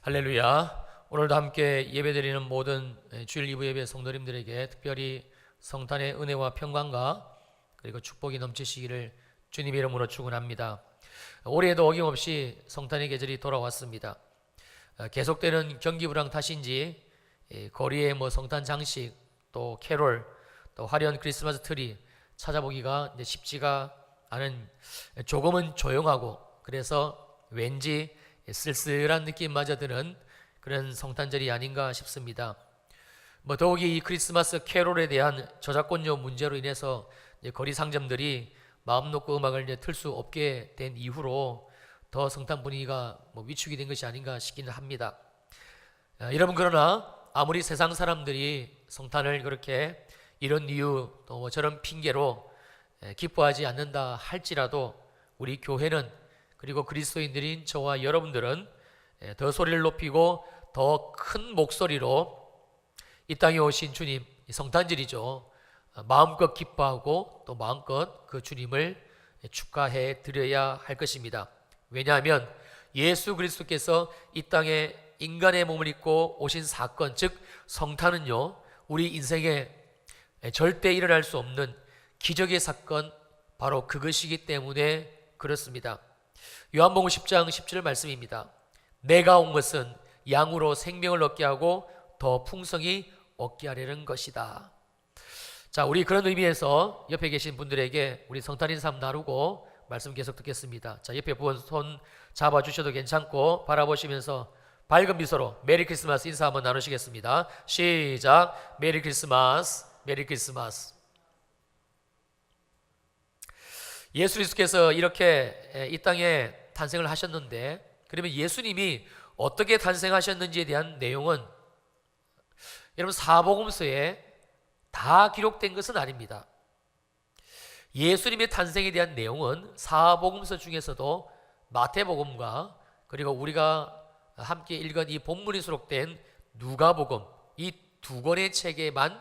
할렐루야. 오늘도 함께 예배드리는 모든 주일 2부 예배 성도님들에게 특별히 성탄의 은혜와 평강과 그리고 축복이 넘치시기를 주님의 이름으로 축원합니다. 올해에도 어김없이 성탄의 계절이 돌아왔습니다. 계속되는 경기 불황 탓인지 거리에 성탄 장식, 또 캐롤, 또 화려한 크리스마스 트리 찾아보기가 이제 쉽지가 않은, 조금은 조용하고 그래서 왠지 쓸쓸한 느낌마저 드는 그런 성탄절이 아닌가 싶습니다. 더욱이 이 크리스마스 캐롤에 대한 저작권료 문제로 인해서 거리 상점들이 마음 놓고 음악을 틀 수 없게 된 이후로 더 성탄 분위기가 위축이 된 것이 아닌가 싶기는 합니다. 여러분, 그러나 아무리 세상 사람들이 성탄을 그렇게 이런 이유 또 저런 핑계로 기뻐하지 않는다 할지라도 우리 교회는, 그리고 그리스도인들인 저와 여러분들은 더 소리를 높이고 더 큰 목소리로 이 땅에 오신 주님, 성탄절이죠, 마음껏 기뻐하고 또 마음껏 그 주님을 축하해 드려야 할 것입니다. 왜냐하면 예수 그리스도께서 이 땅에 인간의 몸을 입고 오신 사건, 즉 성탄은요, 우리 인생에 절대 일어날 수 없는 기적의 사건, 바로 그것이기 때문에 그렇습니다. 요한복음 10장 17절 말씀입니다. 내가 온 것은 양으로 생명을 얻게 하고 더 풍성히 얻게 하려는 것이다. 자, 우리 그런 의미에서 옆에 계신 분들에게 우리 성탄 인사 나누고 말씀 계속 듣겠습니다. 자, 옆에 분 손 잡아주셔도 괜찮고 바라보시면서 밝은 미소로 메리 크리스마스 인사 한번 나누시겠습니다. 시작. 메리 크리스마스, 메리 크리스마스. 예수 그리스도께서 이렇게 이 땅에 탄생을 하셨는데, 그러면 예수님이 어떻게 탄생하셨는지에 대한 내용은 여러분 사복음서에 다 기록된 것은 아닙니다. 예수님의 탄생에 대한 내용은 사복음서 중에서도 마태복음과 그리고 우리가 함께 읽은 이 본문이 수록된 누가복음, 이 두 권의 책에만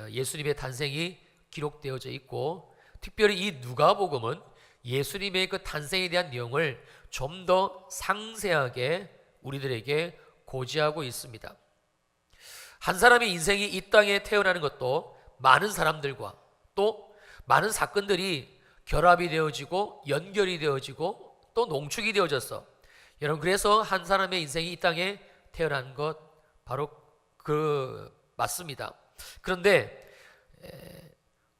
예수님의 탄생이 기록되어져 있고, 특별히 이 누가복음은 예수님의 그 탄생에 대한 내용을 좀 더 상세하게 우리들에게 고지하고 있습니다. 한 사람의 인생이 이 땅에 태어나는 것도 많은 사람들과 또 많은 사건들이 결합이 되어지고 연결이 되어지고 또 농축이 되어졌어. 여러분, 그래서 한 사람의 인생이 이 땅에 태어난 것 바로 맞습니다. 그런데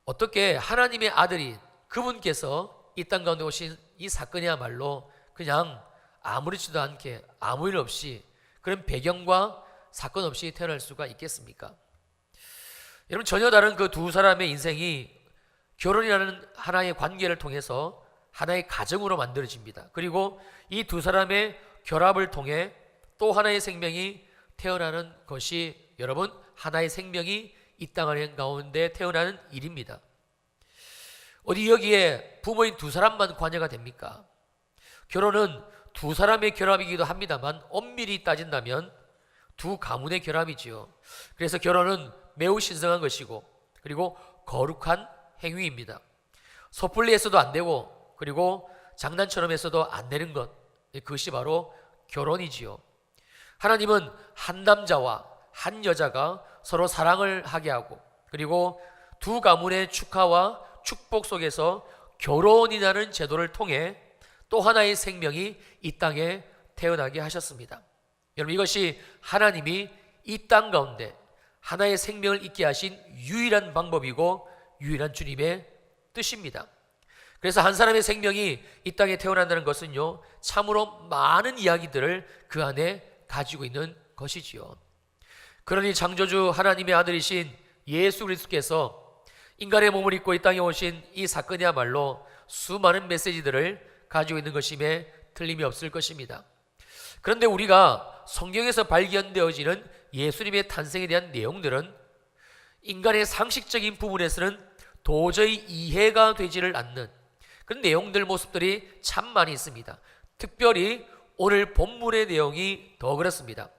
어떻게 하나님의 아들이 그분께서 이 땅 가운데 오신 이 사건이야말로 그냥 아무렇지도 않게 아무 일 없이 그런 배경과 사건 없이 태어날 수가 있겠습니까? 여러분, 전혀 다른 그 두 사람의 인생이 결혼이라는 하나의 관계를 통해서 하나의 가정으로 만들어집니다. 그리고 이 두 사람의 결합을 통해 또 하나의 생명이 태어나는 것이, 여러분, 하나의 생명이 이 땅 가운데 태어나는 일입니다. 어디 여기에 부모인 두 사람만 관여가 됩니까? 결혼은 두 사람의 결합이기도 합니다만 엄밀히 따진다면 두 가문의 결합이지요. 그래서 결혼은 매우 신성한 것이고 그리고 거룩한 행위입니다. 섣불리 해서도 안 되고 그리고 장난처럼 해서도 안 되는 것, 그것이 바로 결혼이지요. 하나님은 한 남자와 한 여자가 서로 사랑을 하게 하고 그리고 두 가문의 축하와 축복 속에서 결혼이라는 제도를 통해 또 하나의 생명이 이 땅에 태어나게 하셨습니다. 여러분, 이것이 하나님이 이 땅 가운데 하나의 생명을 있게 하신 유일한 방법이고 유일한 주님의 뜻입니다. 그래서 한 사람의 생명이 이 땅에 태어난다는 것은요, 참으로 많은 이야기들을 그 안에 가지고 있는 것이지요. 그러니 창조주 하나님의 아들이신 예수 그리스도께서 인간의 몸을 입고 이 땅에 오신 이 사건이야말로 수많은 메시지들을 가지고 있는 것임에 틀림이 없을 것입니다. 그런데 우리가 성경에서 발견되어지는 예수님의 탄생에 대한 내용들은 인간의 상식적인 부분에서는 도저히 이해가 되지를 않는 그런 내용들, 모습들이 참 많이 있습니다. 특별히 오늘 본문의 내용이 더 그렇습니다.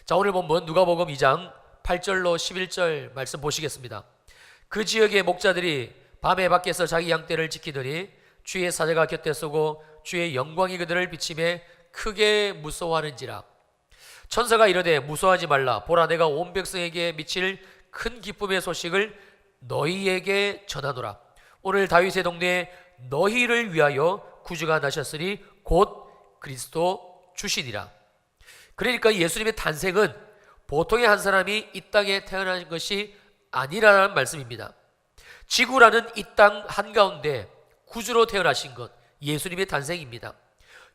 자, 오늘 본문 누가복음 2장 8절로 11절 말씀 보시겠습니다. 그 지역의 목자들이 밤에 밖에서 자기 양떼를 지키더니 주의 사자가 곁에 서고 주의 영광이 그들을 비침에 크게 무서워하는지라. 천사가 이르되 무서워하지 말라. 보라, 내가 온 백성에게 미칠 큰 기쁨의 소식을 너희에게 전하노라. 오늘 다윗의 동네에 너희를 위하여 구주가 나셨으니 곧 그리스도 주시니라. 그러니까 예수님의 탄생은 보통의 한 사람이 이 땅에 태어난 것이 아니라는 말씀입니다. 지구라는 이 땅 한가운데 구주로 태어나신 것, 예수님의 탄생입니다.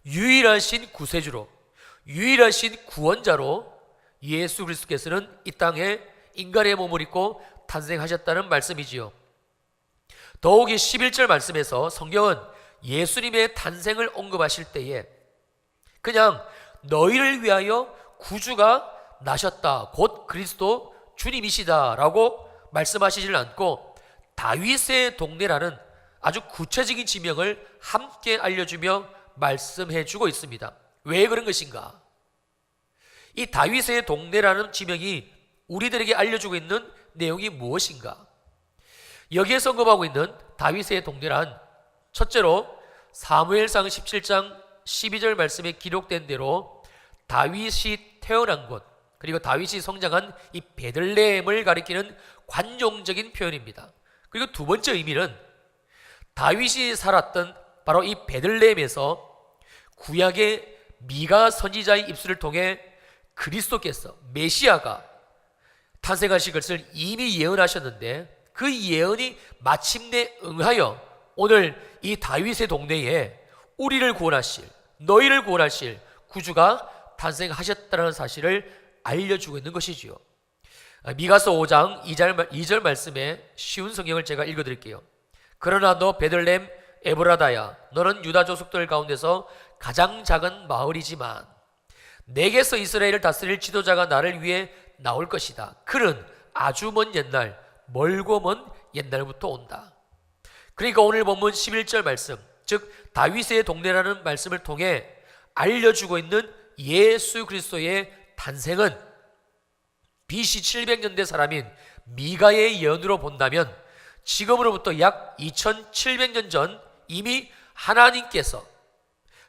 유일하신 구세주로, 유일하신 구원자로 예수 그리스도께서는 이 땅에 인간의 몸을 입고 탄생하셨다는 말씀이지요. 더욱이 11절 말씀에서 성경은 예수님의 탄생을 언급하실 때에 그냥 너희를 위하여 구주가 나셨다, 곧 그리스도 주님이시다 라고 말씀하시질 않고 다윗의 동네라는 아주 구체적인 지명을 함께 알려주며 말씀해 주고 있습니다. 왜 그런 것인가? 이 다윗의 동네라는 지명이 우리들에게 알려주고 있는 내용이 무엇인가? 여기에서 언급하고 있는 다윗의 동네란 첫째로 사무엘상 17장 12절 말씀에 기록된 대로 다윗이 태어난 곳, 그리고 다윗이 성장한 이 베들레헴을 가리키는 관용적인 표현입니다. 그리고 두 번째 의미는 다윗이 살았던 바로 이 베들레헴에서 구약의 미가 선지자의 입술을 통해 그리스도께서, 메시아가 탄생하실 것을 이미 예언하셨는데 그 예언이 마침내 응하여 오늘 이 다윗의 동네에 우리를 구원하실, 너희를 구원하실 구주가 탄생하셨다는 사실을 알려주고 있는 것이지요. 미가서 5장 2절 말씀에 쉬운 성경을 제가 읽어드릴게요. 그러나 너 베들레헴 에브라다야, 너는 유다 족속들 가운데서 가장 작은 마을이지만 내게서 이스라엘을 다스릴 지도자가 나를 위해 나올 것이다. 그는 아주 먼 옛날, 멀고 먼 옛날부터 온다. 그러니까 오늘 본문 11절 말씀, 즉 다윗의 동네라는 말씀을 통해 알려주고 있는 예수 그리스도의 탄생은 BC 700년대 사람인 미가의 예언으로 본다면 지금으로부터 약 2700년 전 이미 하나님께서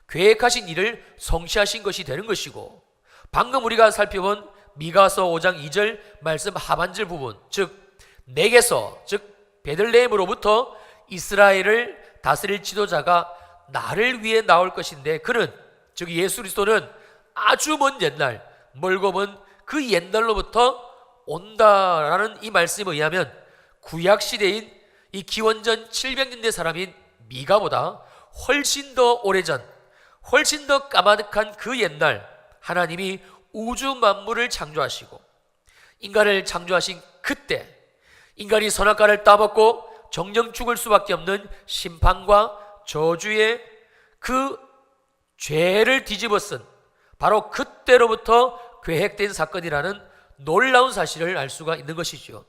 계획하신 일을 성취하신 것이 되는 것이고, 방금 우리가 살펴본 미가서 5장 2절 말씀 하반절 부분, 즉 내게서, 즉 베들레헴으로부터 이스라엘을 다스릴 지도자가 나를 위해 나올 것인데 그는, 즉 예수 그리스도는 아주 먼 옛날, 멀고 먼 그 옛날로부터 온다라는 이 말씀에 의하면 구약 시대인 이 기원전 700년대 사람인 미가보다 훨씬 더 오래전, 훨씬 더 까마득한 그 옛날 하나님이 우주 만물을 창조하시고 인간을 창조하신 그때 인간이 선악과를 따먹고 정령 죽을 수밖에 없는 심판과 저주의 그 죄를 뒤집어쓴 바로 그때로부터 계획된 사건이라는 놀라운 사실을 알 수가 있는 것이죠.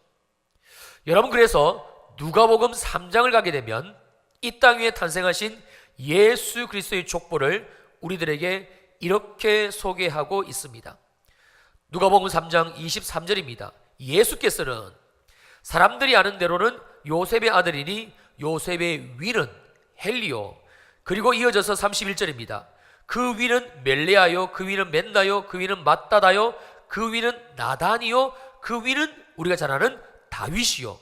여러분, 그래서 누가복음 3장을 가게 되면 이 땅 위에 탄생하신 예수 그리스도의 족보를 우리들에게 이렇게 소개하고 있습니다. 누가복음 3장 23절입니다. 예수께서는 사람들이 아는 대로는 요셉의 아들이니 요셉의 위는 헬리오, 그리고 이어져서 31절입니다. 그 위는 멜레아요, 그 위는 맨나요, 그 위는 마따다요, 그 위는 나단이요, 그 위는 우리가 잘 아는 다윗이요.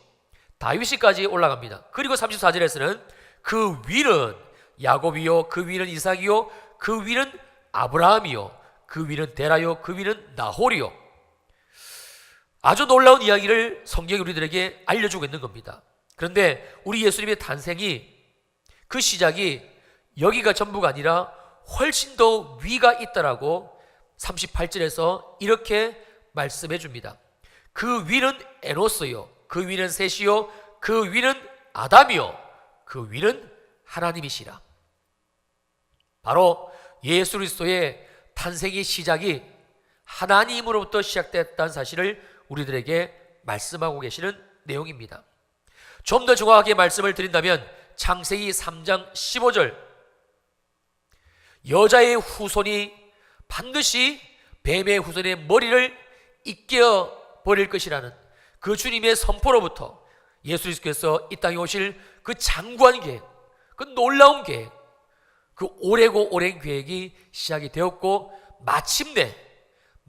다윗이까지 올라갑니다. 그리고 34절에서는 그 위는 야곱이요, 그 위는 이삭이요, 그 위는 아브라함이요, 그 위는 데라요, 그 위는 나홀이요. 아주 놀라운 이야기를 성경이 우리들에게 알려주고 있는 겁니다. 그런데 우리 예수님의 탄생이, 그 시작이 여기가 전부가 아니라 훨씬 더 위가 있다라고 38절에서 이렇게 말씀해 줍니다. 그 위는 에노스요, 그 위는 셋이요, 그 위는 아담이요, 그 위는 하나님이시라. 바로 예수 그리스도의 탄생의 시작이 하나님으로부터 시작됐다는 사실을 우리들에게 말씀하고 계시는 내용입니다. 좀 더 정확하게 말씀을 드린다면 창세기 3장 15절, 여자의 후손이 반드시 뱀의 후손의 머리를 이겨 버릴 것이라는 그 주님의 선포로부터 예수 그리스도께서 이 땅에 오실 그 장구한 계획, 그 놀라운 계획, 그 오래고 오랜 계획이 시작이 되었고 마침내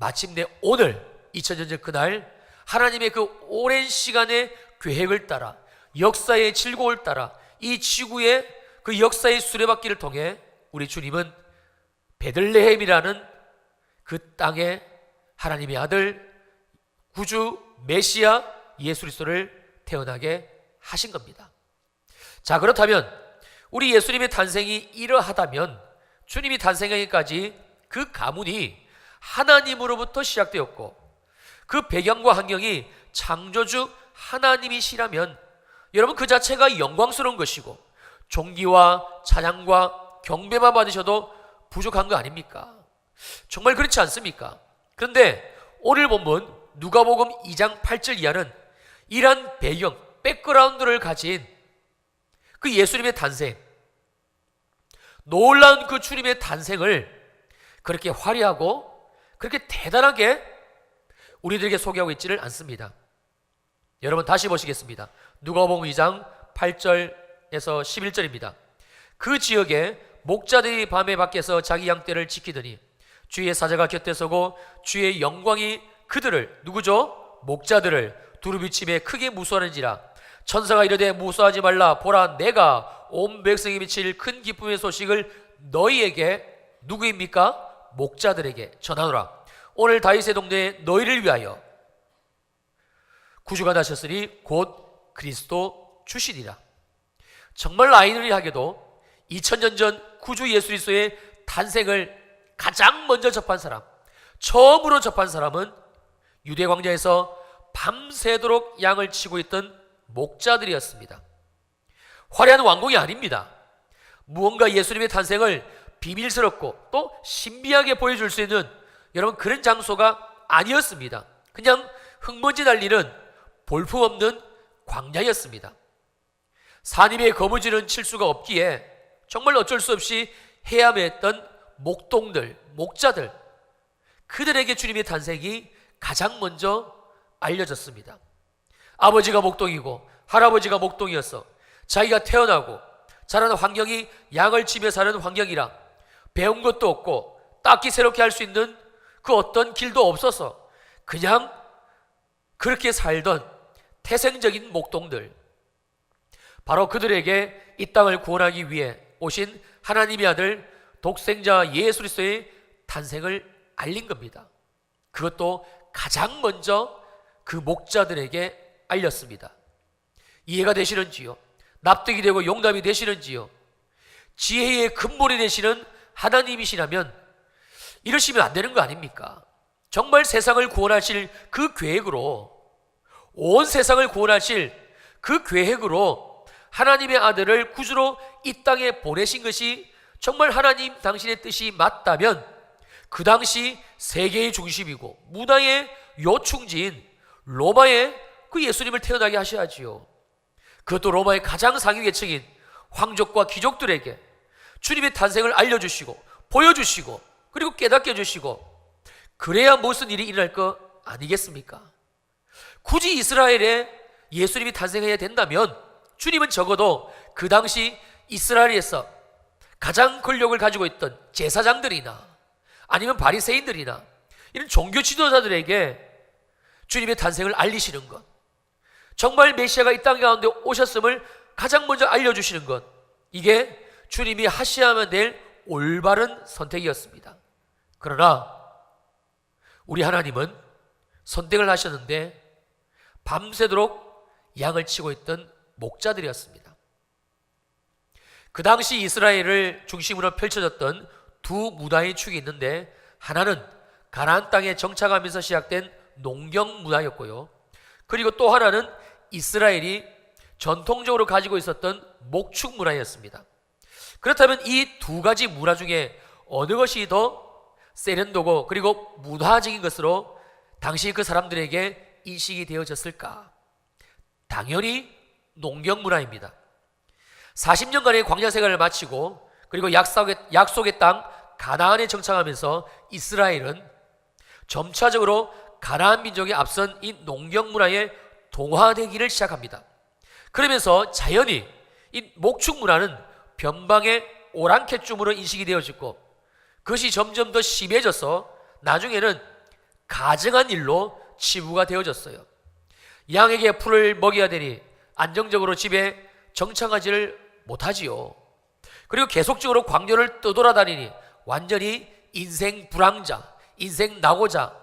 마침내 오늘 2000년 전 그날 하나님의 그 오랜 시간의 계획을 따라 역사의 즐거움을 따라 이 지구의 그 역사의 수레바퀴를 통해 우리 주님은 베들레헴이라는 그 땅에 하나님의 아들 구주 메시아 예수 그리스도를 태어나게 하신 겁니다. 자, 그렇다면 우리 예수님의 탄생이 이러하다면 주님이 탄생하기까지 그 가문이 하나님으로부터 시작되었고 그 배경과 환경이 창조주 하나님이시라면 여러분 그 자체가 영광스러운 것이고 존귀와 찬양과 경배만 받으셔도 부족한 거 아닙니까? 정말 그렇지 않습니까? 그런데 오늘 본문 누가복음 2장 8절 이하는 이러한 배경, 백그라운드를 가진 그 예수님의 탄생, 놀라운 그 주님의 탄생을 그렇게 화려하고 그렇게 대단하게 우리들에게 소개하고 있지를 않습니다. 여러분 다시 보시겠습니다. 누가복음 2장 8절에서 11절입니다. 그 지역에 목자들이 밤에 밖에서 자기 양떼를 지키더니 주의 사자가 곁에 서고 주의 영광이 그들을, 누구죠? 목자들을 두루비침에 크게 무수하는지라. 천사가 이르되 무수하지 말라. 보라, 내가 온 백성이 미칠 큰 기쁨의 소식을 너희에게, 누구입니까? 목자들에게 전하노라. 오늘 다윗의 동네에 너희를 위하여 구주가 나셨으니 곧 그리스도 주시니라. 정말 아이러니하게도 2000년 전 구주 예수 그리스도의 탄생을 가장 먼저 접한 사람, 처음으로 접한 사람은 유대 광야에서 밤새도록 양을 치고 있던 목자들이었습니다. 화려한 왕궁이 아닙니다. 무언가 예수님의 탄생을 비밀스럽고 또 신비하게 보여줄 수 있는 여러분 그런 장소가 아니었습니다. 그냥 흙먼지 날리는 볼품없는 광야였습니다. 산 위에 거무지는 칠 수가 없기에 정말 어쩔 수 없이 헤아매했던 목동들, 목자들, 그들에게 주님의 탄생이 가장 먼저 알려졌습니다. 아버지가 목동이고 할아버지가 목동이었어 자기가 태어나고 자라는 환경이 양을 치며 사는 환경이라 배운 것도 없고 딱히 새롭게 할 수 있는 그 어떤 길도 없어서 그냥 그렇게 살던 태생적인 목동들, 바로 그들에게 이 땅을 구원하기 위해 오신 하나님의 아들 독생자 예수 그리스도의 탄생을 알린 겁니다. 그것도 가장 먼저 그 목자들에게 알렸습니다. 이해가 되시는지요? 납득이 되고 용납이 되시는지요? 지혜의 근본이 되시는 하나님이시라면 이러시면 안 되는 거 아닙니까? 정말 세상을 구원하실 그 계획으로, 온 세상을 구원하실 그 계획으로 하나님의 아들을 구주로 이 땅에 보내신 것이 정말 하나님 당신의 뜻이 맞다면 그 당시 세계의 중심이고 문화의 요충지인 로마에 그 예수님을 태어나게 하셔야지요. 그것도 로마의 가장 상위 계층인 황족과 귀족들에게 주님의 탄생을 알려주시고 보여주시고 그리고 깨닫게 해주시고 그래야 무슨 일이 일어날 거 아니겠습니까? 굳이 이스라엘에 예수님이 탄생해야 된다면 주님은 적어도 그 당시 이스라엘에서 가장 권력을 가지고 있던 제사장들이나 아니면 바리새인들이나 이런 종교 지도자들에게 주님의 탄생을 알리시는 것, 정말 메시아가 이 땅 가운데 오셨음을 가장 먼저 알려주시는 것, 이게 주님이 하셔야만 될 올바른 선택이었습니다. 그러나 우리 하나님은 선택을 하셨는데 밤새도록 양을 치고 있던 목자들이었습니다. 그 당시 이스라엘을 중심으로 펼쳐졌던 두 문화의 축이 있는데 하나는 가나안 땅에 정착하면서 시작된 농경 문화였고요. 그리고 또 하나는 이스라엘이 전통적으로 가지고 있었던 목축 문화였습니다. 그렇다면 이 두 가지 문화 중에 어느 것이 더 세련되고 그리고 문화적인 것으로 당시 그 사람들에게 인식이 되어졌을까? 당연히 농경 문화입니다. 40년간의 광야 생활을 마치고 그리고 약속의 땅 가나안에 정착하면서 이스라엘은 점차적으로 가나안 민족에 앞선 이 농경 문화에 동화되기를 시작합니다. 그러면서 자연히 이 목축 문화는 변방의 오랑캐쯤으로 인식이 되어지고 그것이 점점 더 심해져서 나중에는 가증한 일로 치부가 되어졌어요. 양에게 풀을 먹여야 되니 안정적으로 집에 정착하지를 못하지요. 그리고 계속적으로 광년을 떠돌아다니니 완전히 인생 불황자, 인생 낙오자,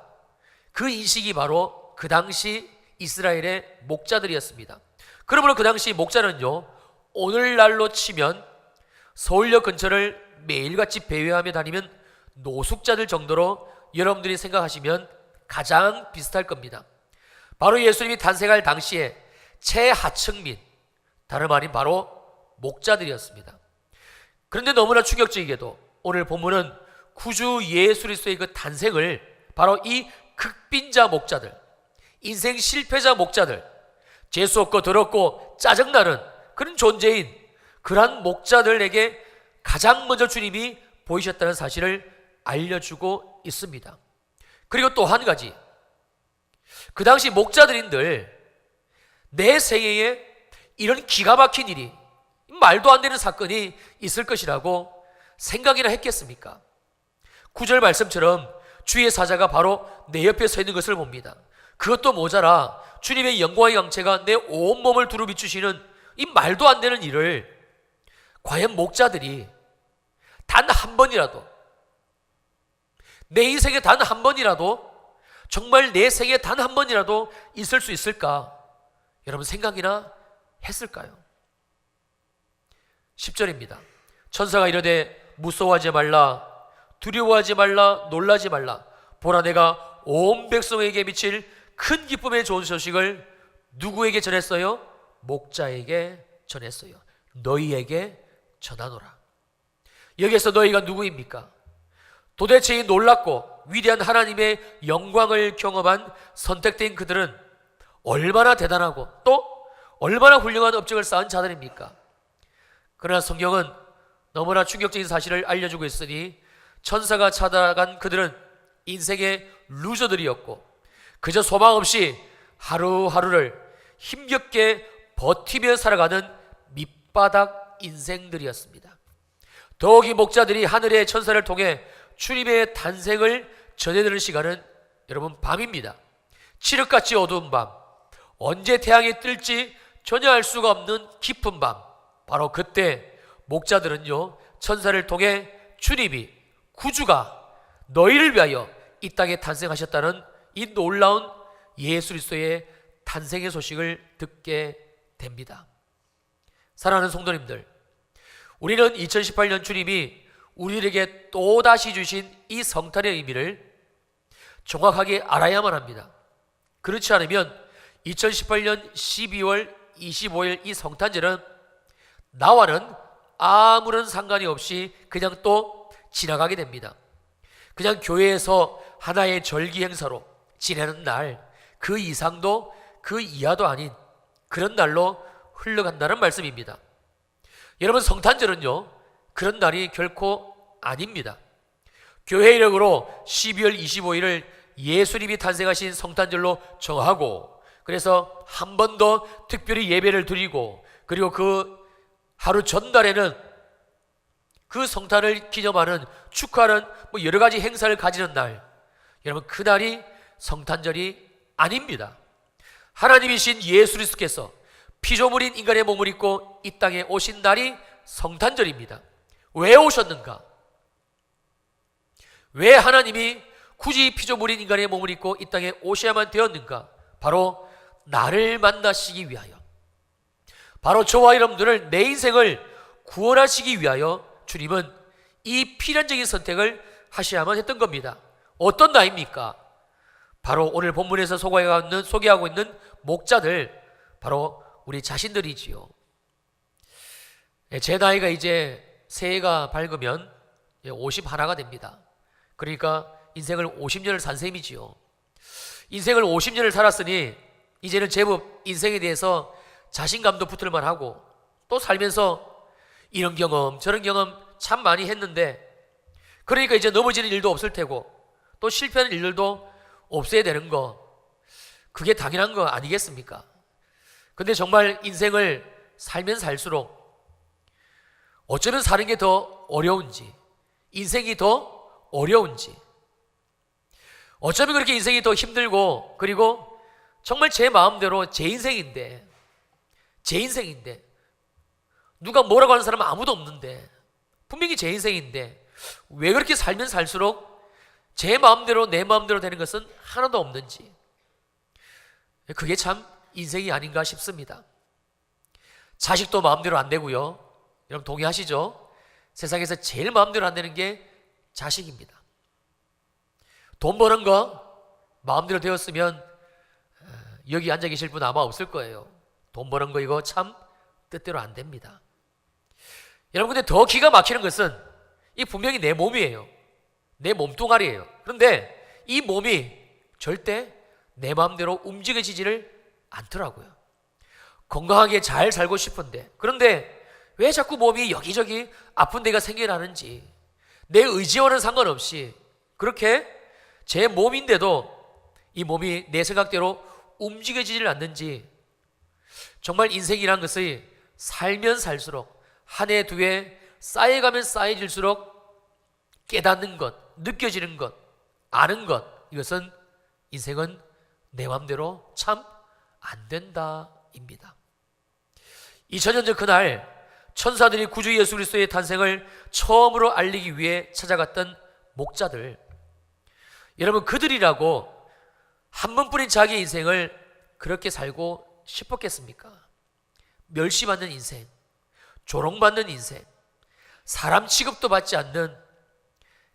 그 인식이 바로 그 당시 이스라엘의 목자들이었습니다. 그러므로 그 당시 목자는요, 오늘날로 치면 서울역 근처를 매일같이 배회하며 다니면 노숙자들 정도로 여러분들이 생각하시면 가장 비슷할 겁니다. 바로 예수님이 탄생할 당시에 최하층민, 다름 아닌 바로 목자들이었습니다. 그런데 너무나 충격적이게도 오늘 본문은 구주 예수 그리스도의 그 탄생을 바로 이 극빈자 목자들, 인생 실패자 목자들, 재수없고 더럽고 짜증나는 그런 존재인 그러한 목자들에게 가장 먼저 주님이 보이셨다는 사실을 알려주고 있습니다. 그리고 또 한 가지, 그 당시 목자들인들 내 생애에 이런 기가 막힌 일이, 말도 안 되는 사건이 있을 것이라고 생각이나 했겠습니까? 9절 말씀처럼 주의 사자가 바로 내 옆에 서 있는 것을 봅니다. 그것도 모자라 주님의 영광의 강체가 내 온몸을 두루 비추시는 이 말도 안 되는 일을 과연 목자들이 단 한 번이라도, 내 인생에 단 한 번이라도, 정말 내 생에 단 한 번이라도 있을 수 있을까? 여러분 생각이나 했을까요? 10절입니다. 천사가 이르되 무서워하지 말라, 두려워하지 말라, 놀라지 말라. 보라, 내가 온 백성에게 미칠 큰 기쁨의 좋은 소식을 누구에게 전했어요? 목자에게 전했어요. 너희에게 전하노라. 여기에서 너희가 누구입니까? 도대체 이 놀랍고 위대한 하나님의 영광을 경험한 선택된 그들은 얼마나 대단하고 또 얼마나 훌륭한 업적을 쌓은 자들입니까? 그러나 성경은 너무나 충격적인 사실을 알려주고 있으니 천사가 찾아간 그들은 인생의 루저들이었고 그저 소망 없이 하루하루를 힘겹게 버티며 살아가는 밑바닥 인생들이었습니다. 더욱이 목자들이 하늘의 천사를 통해 주님의 탄생을 전해드리는 시간은 여러분 밤입니다. 칠흑같이 어두운 밤, 언제 태양이 뜰지 전혀 알 수가 없는 깊은 밤, 바로 그때 목자들은요 천사를 통해 주님이, 구주가 너희를 위하여 이 땅에 탄생하셨다는 이 놀라운 예수 그리스도의 탄생의 소식을 듣게 됩니다. 사랑하는 성도님들, 우리는 2018년 주님이 우리에게 또다시 주신 이 성탄의 의미를 정확하게 알아야만 합니다. 그렇지 않으면 2018년 12월 25일 이 성탄절은 나와는 아무런 상관이 없이 그냥 또 지나가게 됩니다. 그냥 교회에서 하나의 절기 행사로 지내는 날, 그 이상도 그 이하도 아닌 그런 날로 흘러간다는 말씀입니다. 여러분, 성탄절은요 그런 날이 결코 아닙니다. 교회 이력으로 12월 25일을 예수님이 탄생하신 성탄절로 정하고, 그래서 한 번 더 특별히 예배를 드리고, 그리고 그 하루 전날에는 그 성탄을 기념하는, 축하하는 여러 가지 행사를 가지는 날, 여러분 그날이 성탄절이 아닙니다. 하나님이신 예수 그리스도께서 피조물인 인간의 몸을 입고 이 땅에 오신 날이 성탄절입니다. 왜 오셨는가? 왜 하나님이 굳이 피조물인 인간의 몸을 입고 이 땅에 오셔야만 되었는가? 바로 나를 만나시기 위하여, 바로 저와 여러분들을, 내 인생을 구원하시기 위하여 주님은 이 필연적인 선택을 하셔야만 했던 겁니다. 어떤 나이입니까? 바로 오늘 본문에서 소개하고 있는 목자들, 바로 우리 자신들이지요. 제 나이가 이제 새해가 밝으면 51가 됩니다. 그러니까 인생을 50년을 산 셈이지요. 인생을 50년을 살았으니 이제는 제법 인생에 대해서 자신감도 붙을만 하고, 또 살면서 이런 경험 저런 경험 참 많이 했는데, 그러니까 이제 넘어지는 일도 없을 테고 또 실패하는 일들도 없어야 되는 거, 그게 당연한 거 아니겠습니까? 근데 정말 인생을 살면 살수록 어쩌면 사는 게 더 어려운지, 인생이 더 어려운지, 어쩌면 그렇게 인생이 더 힘들고, 그리고 정말 제 마음대로 제 인생인데 누가 뭐라고 하는 사람은 아무도 없는데 분명히 제 인생인데 왜 그렇게 살면 살수록 제 마음대로 내 마음대로 되는 것은 하나도 없는지, 그게 참 인생이 아닌가 싶습니다. 자식도 마음대로 안 되고요. 여러분 동의하시죠? 세상에서 제일 마음대로 안 되는 게 자식입니다. 돈 버는 거 마음대로 되었으면 여기 앉아 계실 분 아마 없을 거예요. 돈 버는 거 이거 참 뜻대로 안 됩니다. 여러분, 근데 더 기가 막히는 것은 이 분명히 내 몸이에요. 내 몸뚱아리예요. 그런데 이 몸이 절대 내 마음대로 움직여지지를 않더라고요. 건강하게 잘 살고 싶은데, 그런데 왜 자꾸 몸이 여기저기 아픈 데가 생겨나는지, 내 의지와는 상관없이 그렇게 제 몸인데도 이 몸이 내 생각대로 움직여지질 않는지, 정말 인생이란 것이 살면 살수록 한 해 두 해 쌓여가면 쌓여질수록 깨닫는 것, 느껴지는 것, 아는 것, 이것은 인생은 내 마음대로 참 안 된다입니다. 2000년 전 그날 천사들이 구주 예수 그리스도의 탄생을 처음으로 알리기 위해 찾아갔던 목자들, 여러분 그들이라고 한 번뿐인 자기 인생을 그렇게 살고 싶었겠습니까? 멸시받는 인생, 조롱받는 인생, 사람 취급도 받지 않는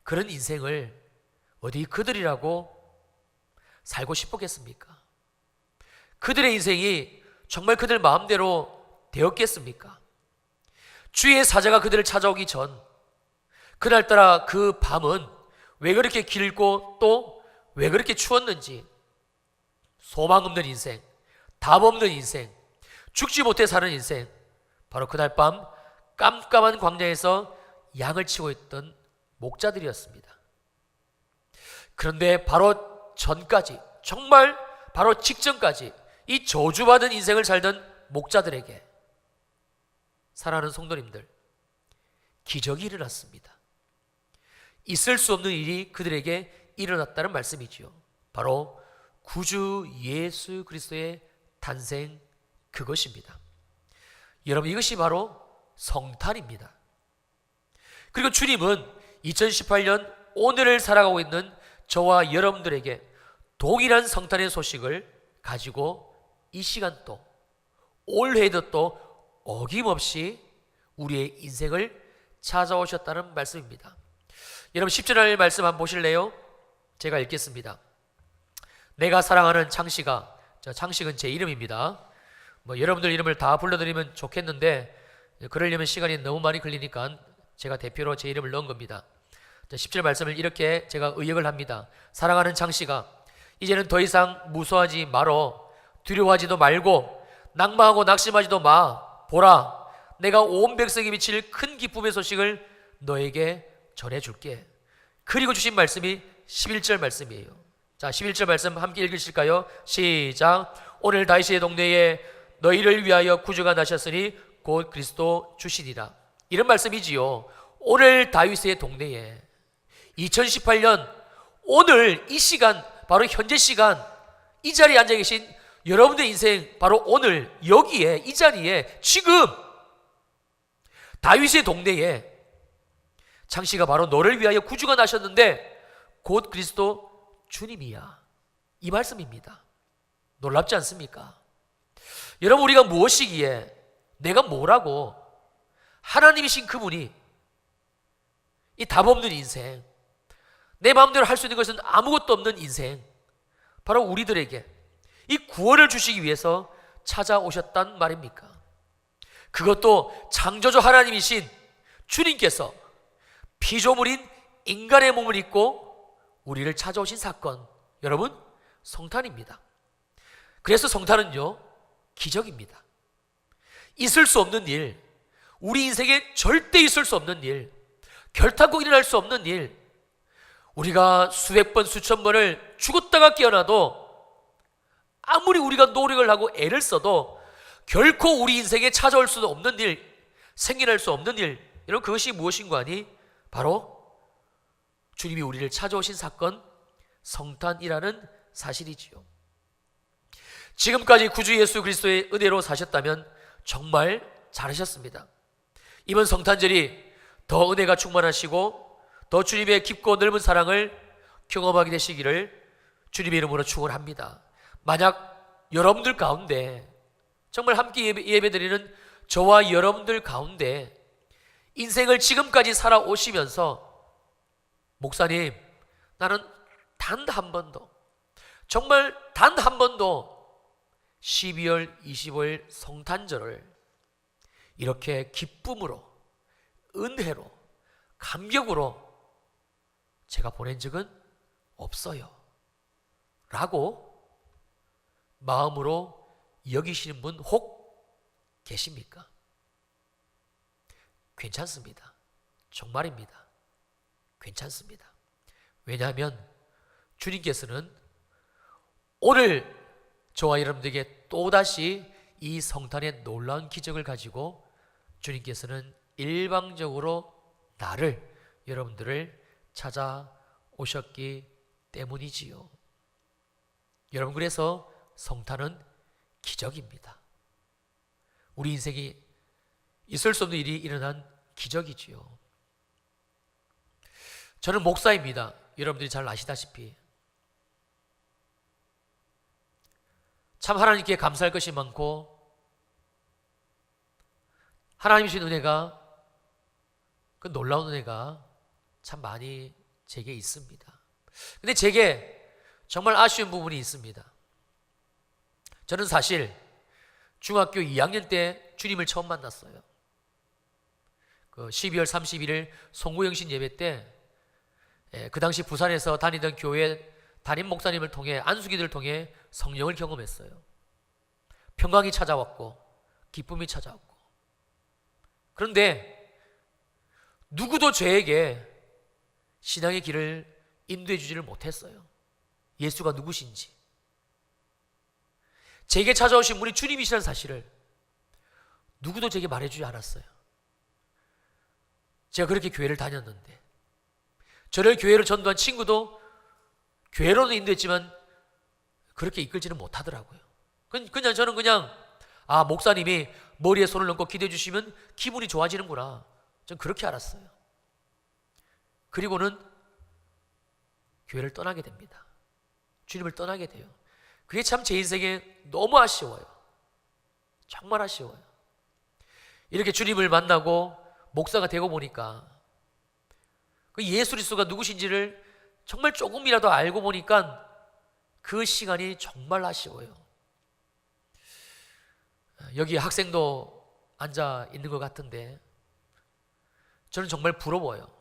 그런 인생을 어디 그들이라고 살고 싶었겠습니까? 그들의 인생이 정말 그들 마음대로 되었겠습니까? 주의 사자가 그들을 찾아오기 전 그날따라 그 밤은 왜 그렇게 길고 또 왜 그렇게 추웠는지, 소망 없는 인생, 답 없는 인생, 죽지 못해 사는 인생, 바로 그날 밤 깜깜한 광야에서 양을 치고 있던 목자들이었습니다. 그런데 바로 전까지, 정말 바로 직전까지 이 저주받은 인생을 살던 목자들에게, 사랑하는 성도님들, 기적이 일어났습니다. 있을 수 없는 일이 그들에게 일어났다는 말씀이지요. 바로 구주 예수 그리스도의 탄생, 그것입니다. 여러분, 이것이 바로 성탄입니다. 그리고 주님은 2018년 오늘을 살아가고 있는 저와 여러분들에게 동일한 성탄의 소식을 가지고 이 시간 또 올해도 또 어김없이 우리의 인생을 찾아오셨다는 말씀입니다. 여러분 10절 말씀 한번 보실래요? 제가 읽겠습니다. 내가 사랑하는 창식아, 창식은 제 이름입니다. 여러분들 이름을 다 불러드리면 좋겠는데 그러려면 시간이 너무 많이 걸리니까 제가 대표로 제 이름을 넣은 겁니다. 10절 말씀을 이렇게 제가 의역을 합니다. 사랑하는 창식아, 이제는 더 이상 무서워하지 말어. 두려워하지도 말고 낙마하고 낙심하지도 마. 보라, 내가 온 백성이 미칠 큰 기쁨의 소식을 너에게 전해줄게. 그리고 주신 말씀이 11절 말씀이에요. 자, 11절 말씀 함께 읽으실까요? 시작. 오늘 다윗의 동네에 너희를 위하여 구주가 나셨으니 곧 그리스도 주시니라. 이런 말씀이지요. 오늘 다윗의 동네에 2018년 오늘 이 시간, 바로 현재 시간 이 자리에 앉아 계신 여러분의 인생, 바로 오늘 여기에 이 자리에 지금 다윗의 동네에 창씨가 바로 너를 위하여 구주가 나셨는데 곧 그리스도 주님이야. 이 말씀입니다. 놀랍지 않습니까? 여러분, 우리가 무엇이기에, 내가 뭐라고, 하나님이신 그분이 이 답 없는 인생, 내 마음대로 할 수 있는 것은 아무것도 없는 인생, 바로 우리들에게 이 구원을 주시기 위해서 찾아오셨단 말입니까? 그것도 창조주 하나님이신 주님께서 피조물인 인간의 몸을 입고 우리를 찾아오신 사건, 여러분, 성탄입니다. 그래서 성탄은요, 기적입니다. 있을 수 없는 일, 우리 인생에 절대 있을 수 없는 일, 결탄코 일어날 수 없는 일, 우리가 수백 번 수천 번을 죽었다가 깨어나도 아무리 우리가 노력을 하고 애를 써도 결코 우리 인생에 찾아올 수 없는 일, 생겨날 수 없는 일, 여러분, 그것이 무엇인가 하니 바로 주님이 우리를 찾아오신 사건, 성탄이라는 사실이지요. 지금까지 구주 예수 그리스도의 은혜로 사셨다면 정말 잘하셨습니다. 이번 성탄절이 더 은혜가 충만하시고 더 주님의 깊고 넓은 사랑을 경험하게 되시기를 주님의 이름으로 축원합니다. 만약 여러분들 가운데 정말 함께 예배드리는 저와 여러분들 가운데 인생을 지금까지 살아오시면서 목사님, 나는 단 한 번도, 정말 단 한 번도 12월 25일 성탄절을 이렇게 기쁨으로, 은혜로, 감격으로 제가 보낸 적은 없어요 라고 마음으로 여기시는 분 혹 계십니까? 괜찮습니다. 정말입니다. 괜찮습니다. 왜냐하면 주님께서는 오늘 저와 여러분들에게 또다시 이 성탄의 놀라운 기적을 가지고 주님께서는 일방적으로 나를, 여러분들을 찾아오셨기 때문이지요. 여러분, 그래서 성탄은 기적입니다. 우리 인생이 있을 수 없는 일이 일어난 기적이지요. 저는 목사입니다. 여러분들이 잘 아시다시피 참 하나님께 감사할 것이 많고 하나님 주신 은혜가, 그 놀라운 은혜가 참 많이 제게 있습니다. 근데 제게 정말 아쉬운 부분이 있습니다. 저는 사실 중학교 2학년 때 주님을 처음 만났어요. 그 12월 31일 송구영신 예배 때 그 당시 부산에서 다니던 교회 담임 목사님을 통해, 안수기들을 통해 성령을 경험했어요. 평강이 찾아왔고 기쁨이 찾아왔고. 그런데 누구도 저에게 신앙의 길을 인도해 주지를 못했어요. 예수가 누구신지, 제게 찾아오신 분이 주님이시라는 사실을 누구도 제게 말해주지 않았어요. 제가 그렇게 교회를 다녔는데, 저를 교회로 전도한 친구도 교회로는 인도했지만 그렇게 이끌지는 못하더라고요. 저는 그냥 목사님이 머리에 손을 얹고 기도해 주시면 기분이 좋아지는구나, 전 그렇게 알았어요. 그리고는 교회를 떠나게 됩니다. 주님을 떠나게 돼요. 그게 참 제 인생에 너무 아쉬워요. 정말 아쉬워요. 이렇게 주님을 만나고 목사가 되고 보니까 그 예수 그리스도가 누구신지를 정말 조금이라도 알고 보니까 그 시간이 정말 아쉬워요. 여기 학생도 앉아 있는 것 같은데 저는 정말 부러워요.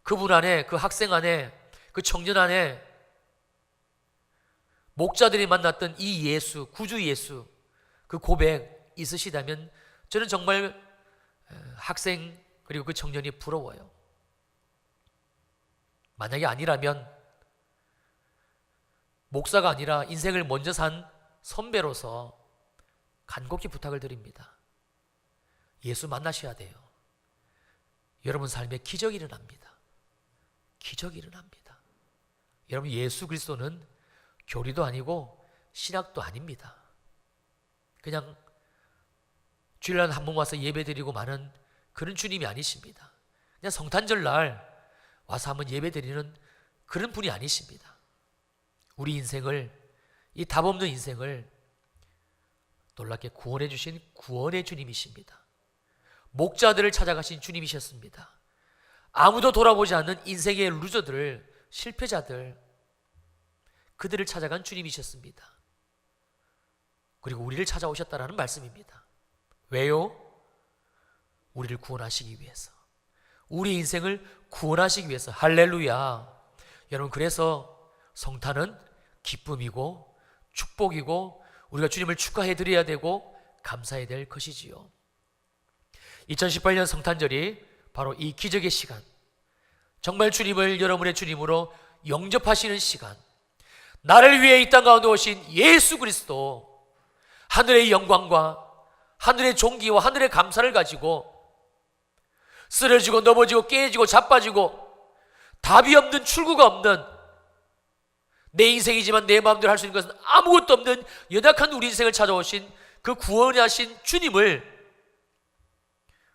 그분 안에, 그 학생 안에, 그 청년 안에 목자들이 만났던 이 예수, 구주 예수, 그 고백 있으시다면 저는 정말 학생 그리고 그 청년이 부러워요. 만약에 아니라면 목사가 아니라 인생을 먼저 산 선배로서 간곡히 부탁을 드립니다. 예수 만나셔야 돼요. 여러분 삶에 기적이 일어납니다. 기적이 일어납니다. 여러분, 예수 그리스도는 교리도 아니고 신학도 아닙니다. 그냥 주일날 한 번 와서 예배드리고 마는 그런 주님이 아니십니다. 그냥 성탄절 날 와서 한번 예배드리는 그런 분이 아니십니다. 우리 인생을, 이 답 없는 인생을 놀랍게 구원해 주신 구원의 주님이십니다. 목자들을 찾아가신 주님이셨습니다. 아무도 돌아보지 않는 인생의 루저들, 실패자들, 그들을 찾아간 주님이셨습니다. 그리고 우리를 찾아오셨다라는 말씀입니다. 왜요? 우리를 구원하시기 위해서, 우리 인생을 구원하시기 위해서. 할렐루야. 여러분, 그래서 성탄은 기쁨이고 축복이고 우리가 주님을 축하해 드려야 되고 감사해야 될 것이지요. 2018년 성탄절이 바로 이 기적의 시간, 정말 주님을 여러분의 주님으로 영접하시는 시간, 나를 위해 이 땅 가운데 오신 예수 그리스도, 하늘의 영광과 하늘의 존귀와 하늘의 감사를 가지고 쓰러지고 넘어지고 깨지고 자빠지고 답이 없는, 출구가 없는, 내 인생이지만 내 마음대로 할 수 있는 것은 아무것도 없는 연약한 우리 인생을 찾아오신 그 구원하신 주님을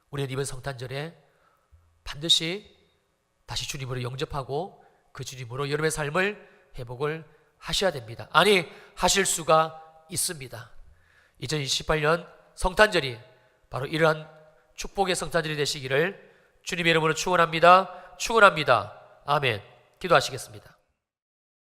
우리는 이번 성탄절에 반드시 다시 주님으로 영접하고 그 주님으로 여러분의 삶을 회복을 하셔야 됩니다. 아니, 하실 수가 있습니다. 2028년 성탄절이 바로 이러한 축복의 성탄절이 되시기를 주님의 이름으로 축원합니다. 축원합니다. 아멘. 기도하시겠습니다.